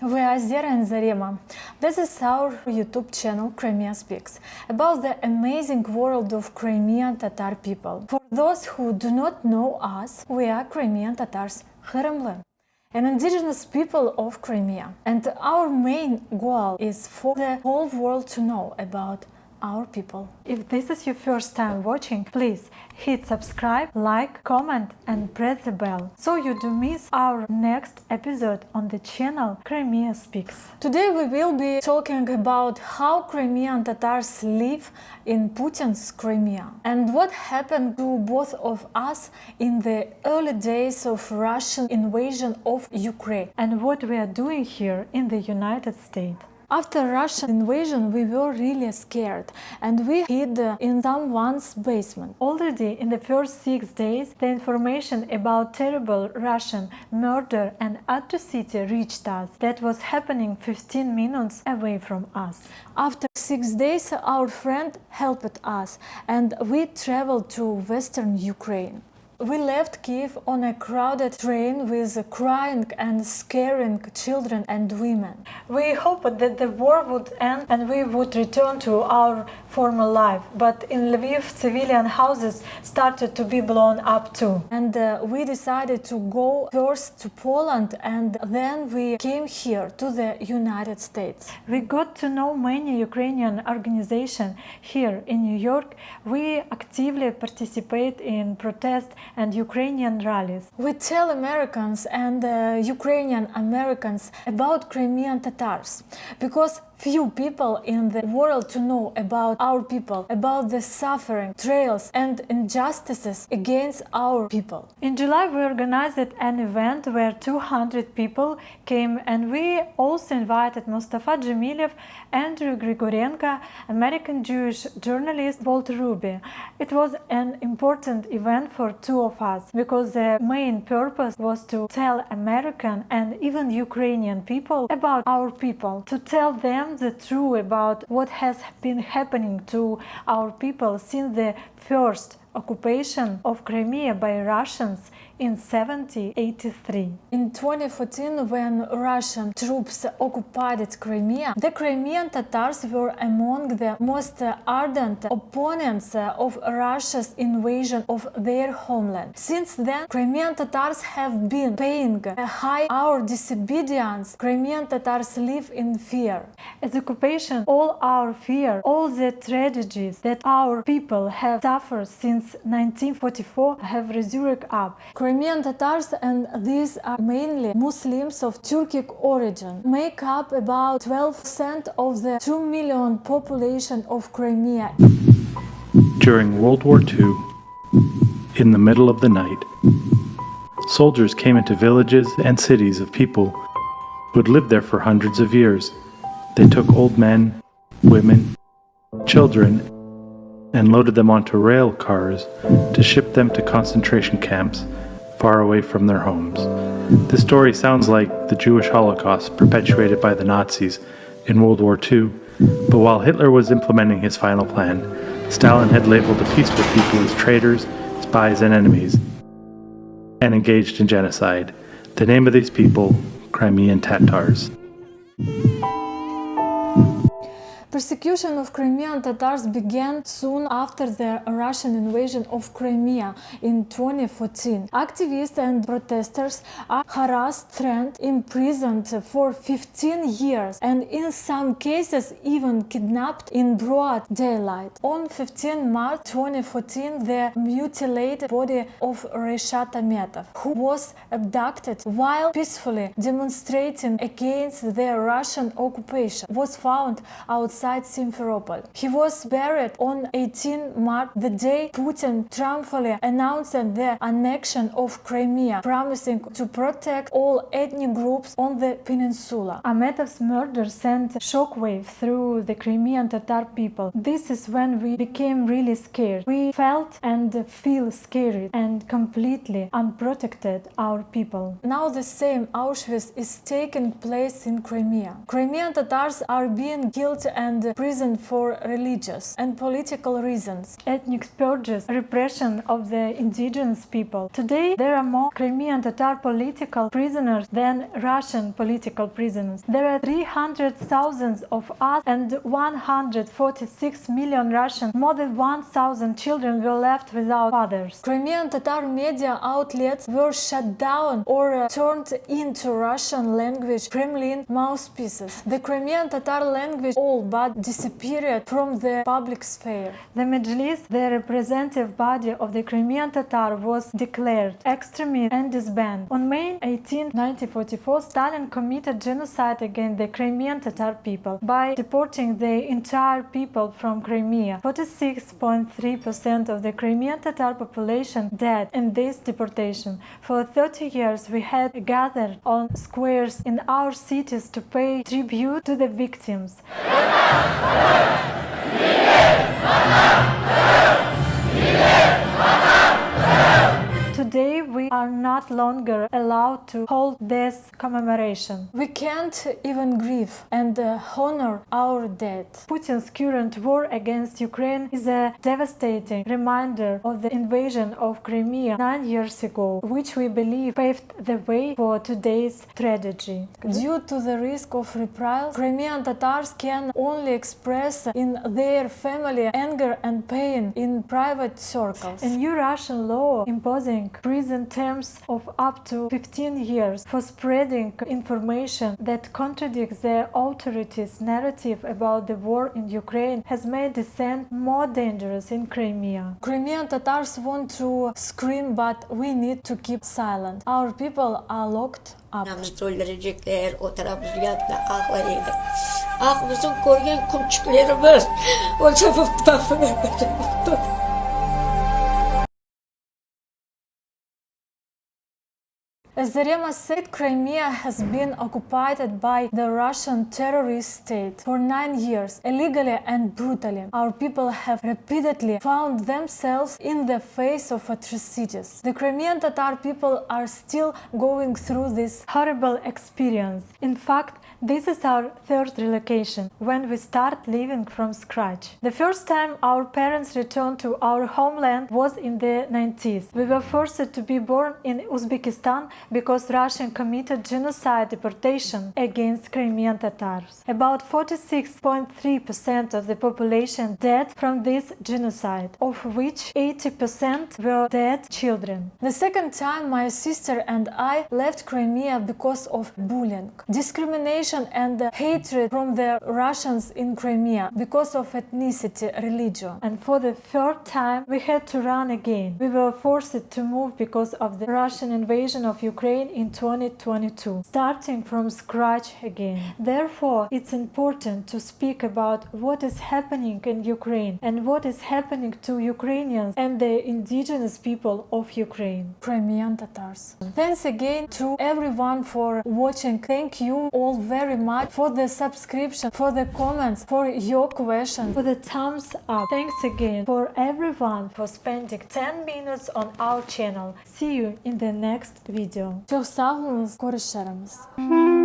we are Zera and Zarema. This is our YouTube channel Crimea Speaks, about the amazing world of Crimean Tatar people. For those who do not know us, we are Crimean Tatars, an indigenous people of Crimea. And our main goal is for the whole world to know about our people. If this is your first time watching, please hit subscribe, like, comment and press the bell so you don't miss our next episode on the channel Crimea Speaks. Today we will be talking about how Crimean Tatars live in Putin's Crimea and what happened to both of us in the early days of Russian invasion of Ukraine and what we are doing here in the United States. After Russian invasion, we were really scared and we hid in someone's basement. Already in the first 6 days, the information about terrible Russian murder and atrocity reached us. That was happening 15 minutes away from us. After 6 days, our friend helped us and we traveled to western Ukraine. We left Kiev on a crowded train with crying and scaring children and women. We hoped that the war would end and we would return to our former life, but in Lviv civilian houses started to be blown up too. And we decided to go first to Poland and then we came here to the United States. We got to know many Ukrainian organizations here in New York. We actively participate in protests and Ukrainian rallies. We tell Americans and Ukrainian Americans about Crimean Tatars because few people in the world to know about our people, about the suffering, trials and injustices against our people. In July we organized an event where 200 people came and we also invited Mustafa Dzhemilov, Andrew Grigorenko, American Jewish journalist Walter Ruby. It was an important event for two of us because the main purpose was to tell American and even Ukrainian people about our people, to tell them the truth about what has been happening to our people since the first occupation of Crimea by Russians in 1783. In 2014, when Russian troops occupied Crimea, the Crimean Tatars were among the most ardent opponents of Russia's invasion of their homeland. Since then, Crimean Tatars have been paying a high our disobedience. Crimean Tatars live in fear. As occupation, all our fear, all the tragedies that our people have suffered since 1944 have resurrected up. Crimean Tatars, and these are mainly Muslims of Turkic origin, make up about 12% of the 2 million population of Crimea. During World War II, in the middle of the night, soldiers came into villages and cities of people who had lived there for hundreds of years. They took old men, women, children, and loaded them onto rail cars to ship them to concentration camps far away from their homes. This story sounds like the Jewish Holocaust perpetuated by the Nazis in World War II, but while Hitler was implementing his final plan, Stalin had labeled the peaceful people as traitors, spies, and enemies, and engaged in genocide. The name of these people, Crimean Tatars. Persecution of Crimean Tatars began soon after the Russian invasion of Crimea in 2014. Activists and protesters are harassed, threatened, imprisoned for 15 years and in some cases even kidnapped in broad daylight. On 15 March 2014, the mutilated body of reshatametov, who was abducted while peacefully demonstrating against the Russian occupation, was found outside Simferopol. He was buried on 18 March, the day Putin triumphantly announced the annexion of Crimea, promising to protect all ethnic groups on the peninsula. Ametov's murder sent a shockwave through the Crimean Tatar people. This is when we became really scared. We felt and feel scared and completely unprotected, our people. Now the same Auschwitz is taking place in Crimea. Crimean Tatars are being killed and and imprisoned for religious and political reasons. Ethnic purges, repression of the indigenous people. Today, there are more Crimean Tatar political prisoners than Russian political prisoners. There are 300,000 of us and 146 million Russians. More than 1,000 children were left without fathers. Crimean Tatar media outlets were shut down or turned into Russian language Kremlin mouthpieces. The Crimean Tatar language all but disappeared from the public sphere. The Mejlis, the representative body of the Crimean Tatar, was declared extremist and disbanded. On May 18, 1944, Stalin committed genocide against the Crimean Tatar people by deporting the entire people from Crimea. 46.3% of the Crimean Tatar population died in this deportation. For 30 years, we had gathered on squares in our cities to pay tribute to the victims. Today, we are not longer allowed to hold this commemoration. We can't even grieve and honor our dead. Putin's current war against Ukraine is a devastating reminder of the invasion of Crimea 9 years ago, which we believe paved the way for today's tragedy. Due to the risk of reprisals, Crimean Tatars can only express in their family anger and pain in private circles. A new Russian law imposing prison terms of up to 15 years for spreading information that contradicts the authorities' narrative about the war in Ukraine has made dissent more dangerous in Crimea. Crimean Tatars want to scream, but we need to keep silent. Our people are locked up. Öldürecekler, o tarafımızı yaptılar, ah var yedik. Ah bizim koruyan kumçuklarımız, o çabuktan As Zarema said, Crimea has been occupied by the Russian terrorist state for 9 years, illegally and brutally. Our people have repeatedly found themselves in the face of atrocities. The Crimean Tatar people are still going through this Horrible experience. In fact, this is our third relocation, when we start living from scratch. The first time our parents returned to our homeland was in the 90s. We were forced to be born in Uzbekistan because Russia committed genocide deportation against Crimean Tatars. About 46.3% of the population died from this genocide, of which 80% were dead children. The second time my sister and I left Crimea because of bullying, discrimination and hatred from the Russians in Crimea because of ethnicity, religion. And for the third time, we had to run again. We were forced to move because of the Russian invasion of Ukraine in 2022, starting from scratch again. Therefore, it's important to speak about what is happening in Ukraine and what is happening to Ukrainians and the indigenous people of Ukraine. Crimean Tatars. Thanks again to everyone for watching. Thank you all very much for the subscription, for the comments, for your questions, For the thumbs up. Thanks again for everyone for spending 10 minutes on our channel. See you in the next video. Çok sağ olun, görüşürüz.